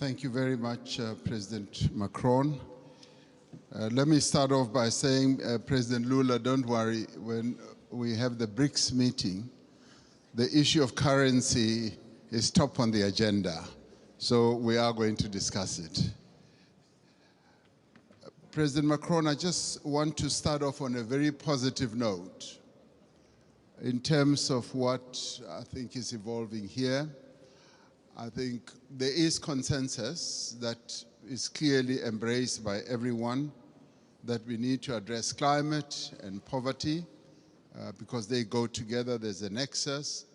Thank you very much, President Macron. Let me start off by saying, President Lula, don't worry, when we have the BRICS meeting, the issue of currency is top on the agenda, so we are going to discuss it. President Macron, I just want to start off on a very positive note in terms of what I think is evolving here. I think there is consensus that is clearly embraced by everyone that we need to address climate and poverty because they go together, there's a nexus.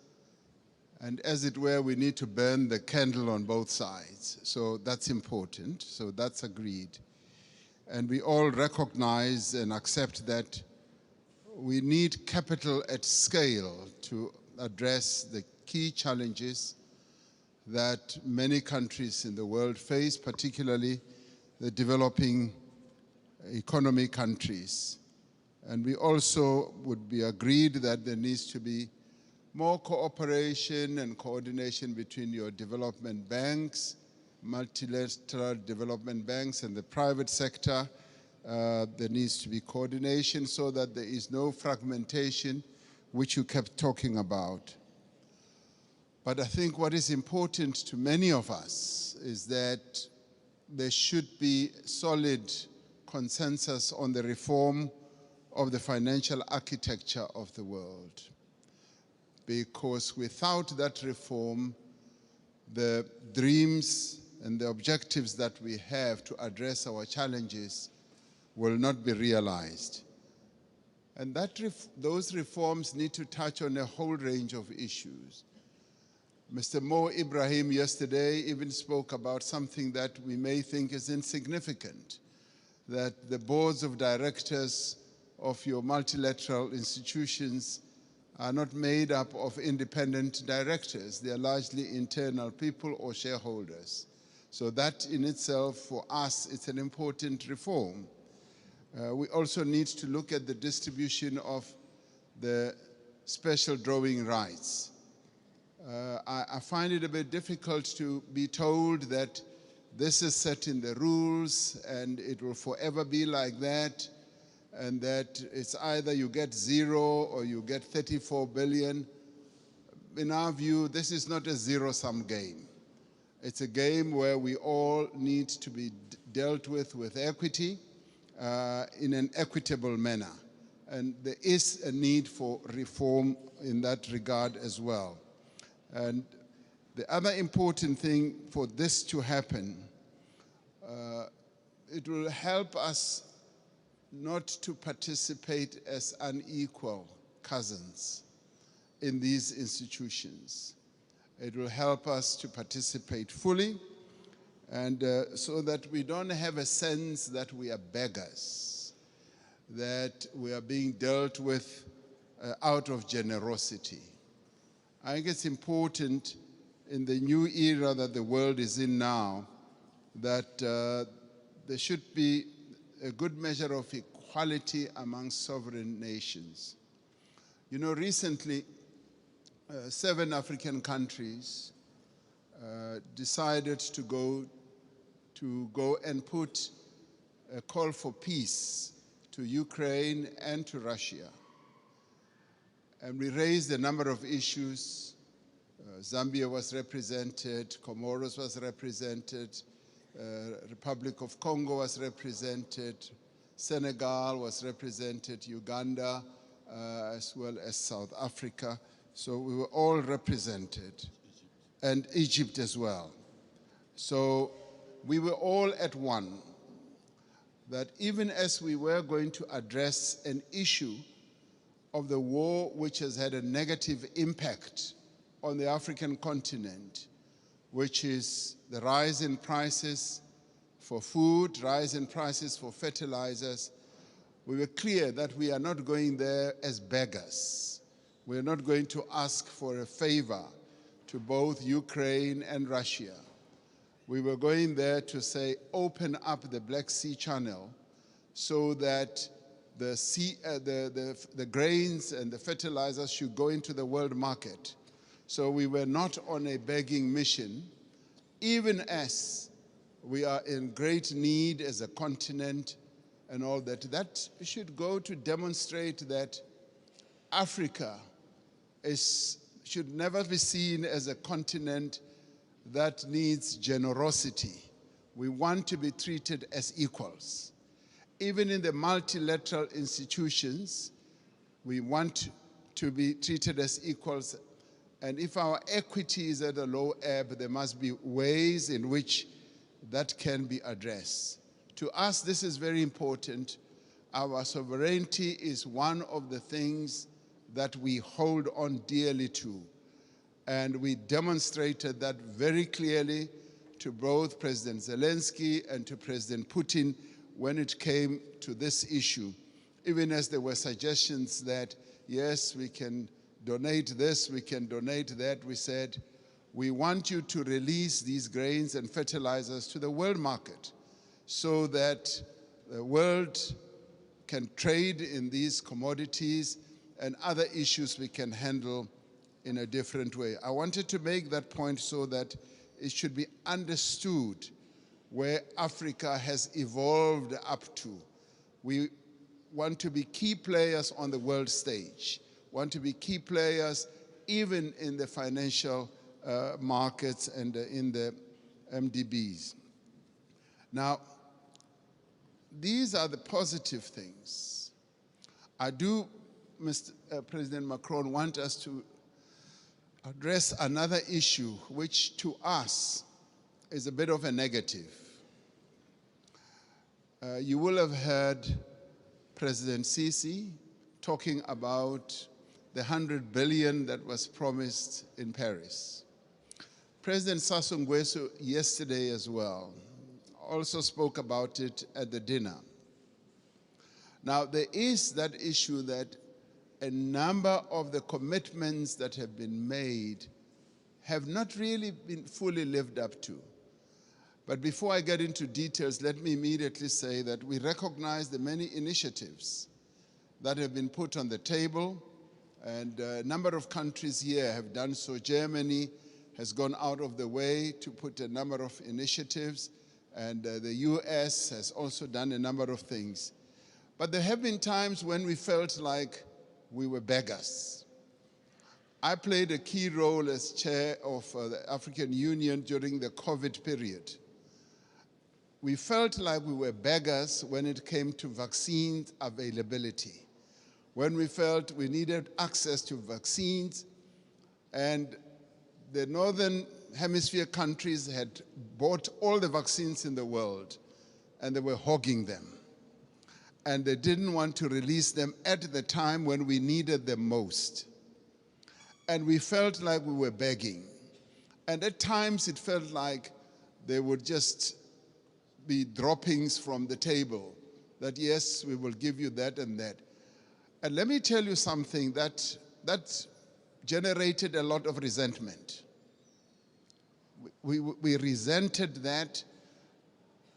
And as it were, we need to burn the candle on both sides. So that's important, so that's agreed. And we all recognize and accept that we need capital at scale to address the key challenges that many countries in the world face, particularly the developing economy countries. And we also would be agreed that there needs to be more cooperation and coordination between your development banks, multilateral development banks, and the private sector. There needs to be coordination so that there is no fragmentation, which you kept talking about. But I think what is important to many of us is that there should be solid consensus on the reform of the financial architecture of the world. Because without that reform, the dreams and the objectives that we have to address our challenges will not be realized. And those reforms need to touch on a whole range of issues. Mr. Mo Ibrahim yesterday even spoke about something that we may think is insignificant, that the boards of directors of your multilateral institutions are not made up of independent directors. They are largely internal people or shareholders. So that in itself, for us, it's an important reform. We also need to look at the distribution of the special drawing rights. I find it a bit difficult to be told that this is set in the rules and it will forever be like that, and that it's either you get 0 or you get 34 billion. In our view, this is not a zero-sum game. It's a game where we all need to be dealt with equity in an equitable manner. And there is a need for reform in that regard as well. And the other important thing for this to happen, it will help us not to participate as unequal cousins in these institutions. It will help us to participate fully, and so that we don't have a sense that we are beggars, that we are being dealt with out of generosity. I think it's important in the new era that the world is in now that there should be a good measure of equality among sovereign nations. You know, recently, 7 African countries decided to go and put a call for peace to Ukraine and to Russia. And we raised a number of issues. Zambia was represented, Comoros was represented, Republic of Congo was represented, Senegal was represented, Uganda, as well as South Africa. So we were all represented, and Egypt as well. So we were all at one, that even as we were going to address an issue of the war which has had a negative impact on the African continent, which is the rise in prices for food, rise in prices for fertilizers, we were clear that we are not going there as beggars. We are not going to ask for a favor to both Ukraine and Russia. We were going there to say, open up the Black Sea Channel so that the grains and the fertilizers should go into the world market. So we were not on a begging mission, even as We are in great need as a continent and all that. That should go to demonstrate that Africa should never be seen as a continent that needs generosity. We want to be treated as equals. Even in the multilateral institutions, we want to be treated as equals. And if our equity is at a low ebb, there must be ways in which that can be addressed. To us, this is very important. Our sovereignty is one of the things that we hold on dearly to. And we demonstrated that very clearly to both President Zelensky and to President Putin when it came to this issue. Even as there were suggestions that, yes, we can donate this, we can donate that, we said, we want you to release these grains and fertilizers to the world market so that the world can trade in these commodities and other issues we can handle in a different way. I wanted to make that point so that it should be understood where Africa has evolved up to. We want to be key players on the world stage, want to be key players even in the financial markets and in the MDBs. Now, these are the positive things. I do, Mr. President Macron, want us to address another issue which to us is a bit of a negative. You will have heard President Sisi talking about the 100 billion that was promised in Paris. President Sassou Nguesso yesterday as well also spoke about it at the dinner. Now, there is that issue that a number of the commitments that have been made have not really been fully lived up to. But before I get into details, let me immediately say that we recognize the many initiatives that have been put on the table, and a number of countries here have done so. Germany has gone out of the way to put a number of initiatives, and the US has also done a number of things. But there have been times when we felt like we were beggars. I played a key role as chair of the African Union during the COVID period. We felt like we were beggars when it came to vaccine availability, when we felt we needed access to vaccines, and the Northern Hemisphere countries had bought all the vaccines in the world, and they were hogging them. And they didn't want to release them at the time when we needed them most. And we felt like we were begging. And at times it felt like they would just be droppings from the table, that yes, we will give you that and that. And let me tell you something that generated a lot of resentment. We resented that,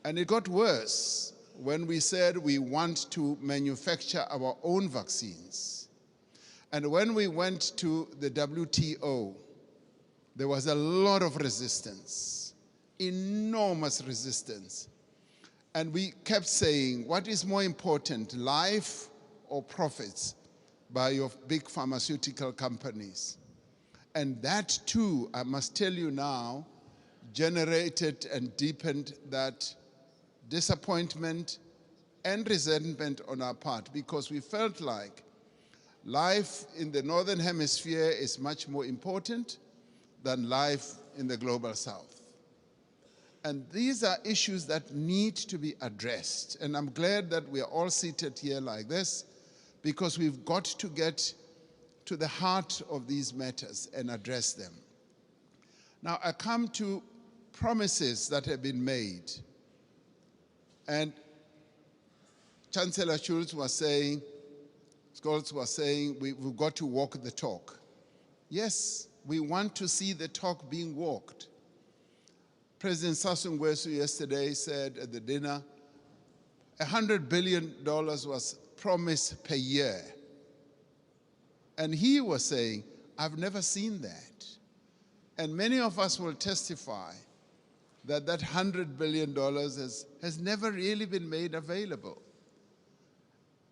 and it got worse when we said we want to manufacture our own vaccines. And when we went to the WTO, there was a lot of resistance, enormous resistance. And we kept saying, what is more important, life or profits by your big pharmaceutical companies? And that too, I must tell you now, generated and deepened that disappointment and resentment on our part, because we felt like life in the Northern Hemisphere is much more important than life in the Global South. And these are issues that need to be addressed. And I'm glad that we are all seated here like this, because we've got to get to the heart of these matters and address them. Now, I come to promises that have been made. And Chancellor Scholz was saying, we've got to walk the talk. Yes, we want to see the talk being walked. President Sassou Nguesso yesterday said at the dinner, $100 billion was promised per year. And he was saying, I've never seen that. And many of us will testify that that $100 billion has never really been made available.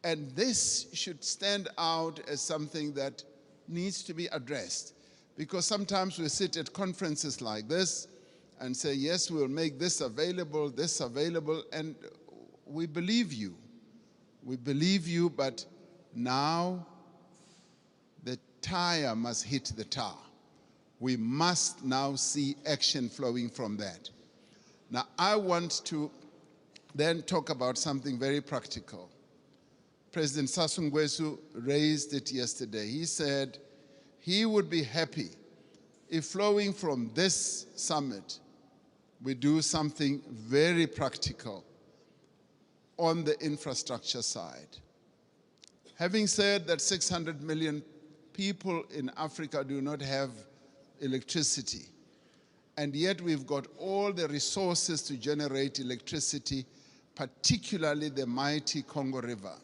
And this should stand out as something that needs to be addressed. Because sometimes we sit at conferences like this and say, yes, we'll make this available, and we believe you. We believe you, but now the tire must hit the tar. We must now see action flowing from that. Now, I want to then talk about something very practical. President Sassou Nguesso raised it yesterday. He said he would be happy if flowing from this summit, we do something very practical on the infrastructure side. Having said that 600 million people in Africa do not have electricity, and yet we've got all the resources to generate electricity, particularly the mighty Congo River,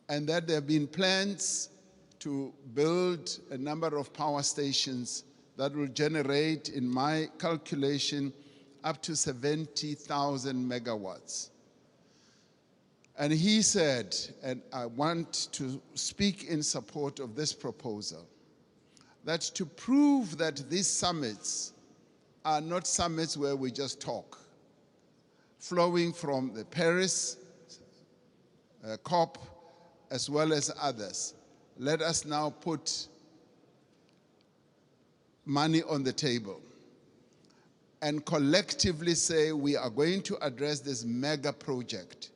and that there have been plans to build a number of power stations that will generate, in my calculation, up to 70,000 megawatts. And he said, and I want to speak in support of this proposal, that to prove that these summits are not summits where we just talk, flowing from the Paris COP as well as others, let us now put money on the table and collectively say we are going to address this mega project.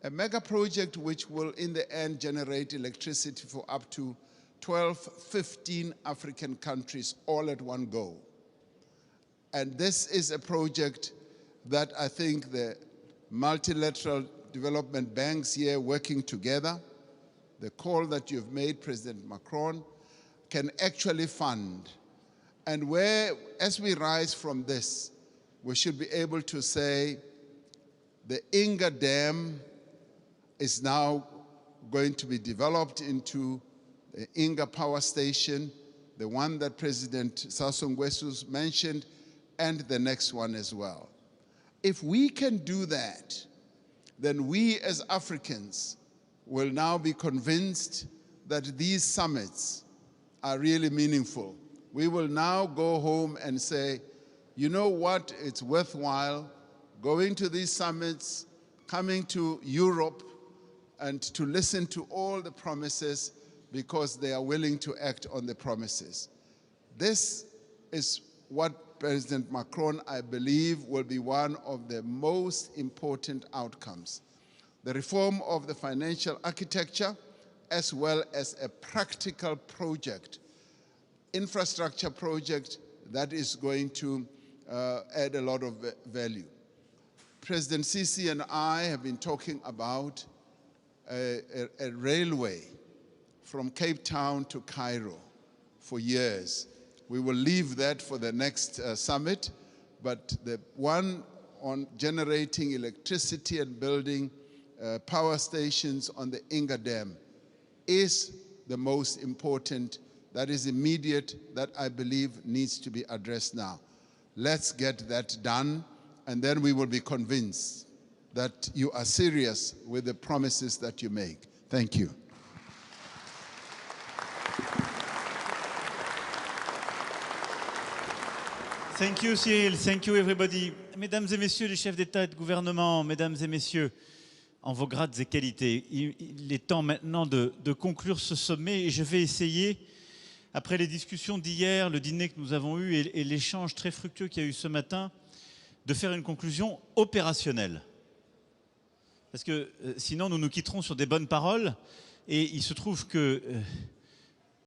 A mega project which will in the end generate electricity for up to 12, 15 African countries all at one go. And this is a project that I think the multilateral development banks here working together, the call that you've made, President Macron, can actually fund. And where, as we rise from this, we should be able to say the Inga Dam is now going to be developed into the Inga Power Station, the one that President Sassou Nguesso mentioned, and the next one as well. If we can do that, then we as Africans will now be convinced that these summits are really meaningful. We will now go home and say, you know what, it's worthwhile going to these summits, coming to Europe, and to listen to all the promises because they are willing to act on the promises. This is what President Macron, I believe, will be one of the most important outcomes. The reform of the financial architecture, as well as a practical project, infrastructure project that is going to add a lot of value. President Sisi and I have been talking about a railway from Cape Town to Cairo for years. We will leave that for the next summit, but the one on generating electricity and building power stations on the Inga Dam is the most important, that is immediate, that I believe needs to be addressed now. Let's get that done, and then we will be convinced that you are serious with the promises that you make. Thank you. Thank you, Cyril. Thank you, everybody. Mesdames et messieurs les chefs d'État et de gouvernement, mesdames et messieurs, en vos grades et qualités, il est temps maintenant de conclure ce sommet et je vais essayer, après les discussions d'hier, le dîner que nous avons eu et l'échange très fructueux qu'il y a eu ce matin, de faire une conclusion opérationnelle. Parce que sinon, nous nous quitterons sur des bonnes paroles et il se trouve que